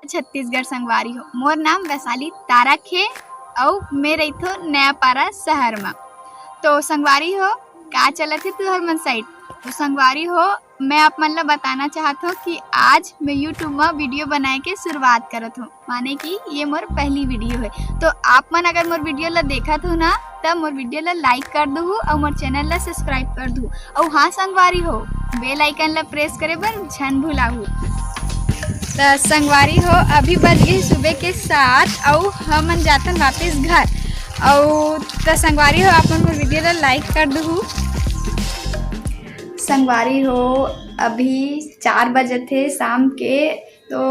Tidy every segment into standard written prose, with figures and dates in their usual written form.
छत्तीसगढ़ संगवारी हो। मोर नाम वैशाली तारक है और मैं रही थो नयापारा शहर में। तो संगवारी हो का चलत है तुहर मन साइड। तो संगवारी हो मैं आप मन ला बताना चाहत हूँ कि आज मैं यूट्यूब में वीडियो बनाए के शुरुआत करत हूँ, माने कि ये मोर पहली वीडियो है। तो आप मन अगर मोर वीडियो ला देखत हो ना तब मोर वीडियो ला लाइक कर दू और मोर चैनल ला सब्सक्राइब कर दू। और हाँ संगवारी हो बेल आइकन ला प्रेस करे बर झन भुलाहू। तो संगवारी हो अभी बज गई सुबह के 7 और हम जातन वापस घर। और तो संगवारी हो आप मोर वीडियो ला लाइक कर दू। संगवारी हो अभी 4 बजे थे शाम के। तो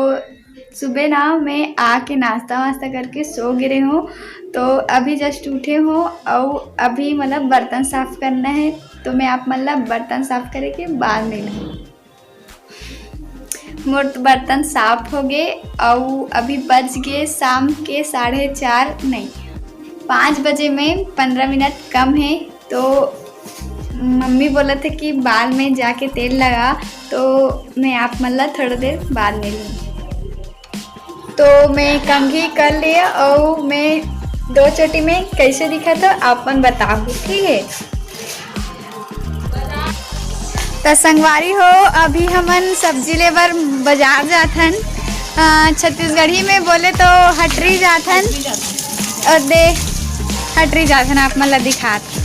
सुबह ना मैं आके नाश्ता वास्ता करके सो गिरे हूँ। तो अभी जस्ट उठे हूँ और अभी मतलब बर्तन साफ़ करना है। तो मैं आप मतलब बर्तन साफ़ करे के बाद मिलूँ। मोर तो बर्तन साफ हो गए और अभी बज गए शाम के 4:30 नहीं 5 बजे में 15 मिनट कम है। तो मम्मी बोला था कि बाल में जाके तेल लगा, तो मैं आप मतलब थोड़ी देर बाद में लूँ। तो मैं कंघी कर लिया और मैं 2 चोटी में कैसे दिखा था आप मन बताओ, ठीक है। तो संगवारी हो अभी हमन सब्जी लेबर बाजार जाथन। छत्तीसगढ़ी में बोले तो हटरी जाथन और दे हटरी जाथन आप मन ला दिखात।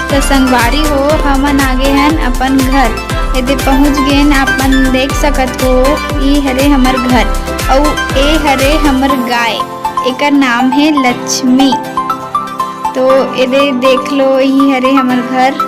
तो संगवारी हो हमन आगे हैं अपन घर। यदि पहुँच गए अपन देख सकत हो ये हरे हमर घर और ये हरे हमर गाय, एकर नाम है लक्ष्मी। तो यदि देख लो ये हरे हमर घर।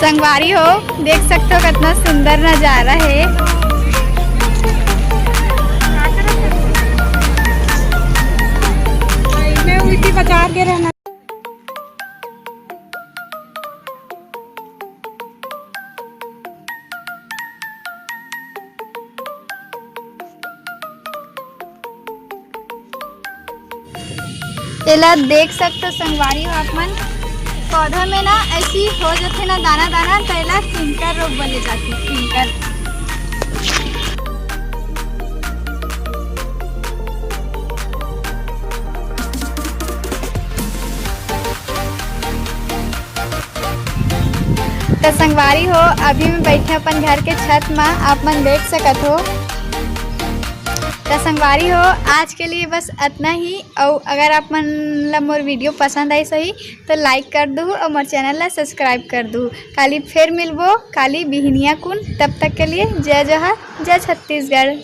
संगवारी हो देख सकते हो कितना सुंदर नज़ारा है। मैं उल्टी बाजार के रहना। एला देख सकते हो संगवारी हो आप मन पौधा में ना ऐसी हो जाते ना दाना दाना पहला फिंकर रोग बने जाती फिंकर। तो संगवारी हो अभी मैं बैठे अपन घर के छत में आप मन देख सकत हो। तो संगवारी हो आज के लिए बस इतना ही। और अगर आप मन ला मोर वीडियो पसंद आई सही तो लाइक कर दू और मोर चैनल ला सब्सक्राइब कर दू। काली फिर मिलबो काली बिहनिया कुन, तब तक के लिए जय जोहार, जय छत्तीसगढ़।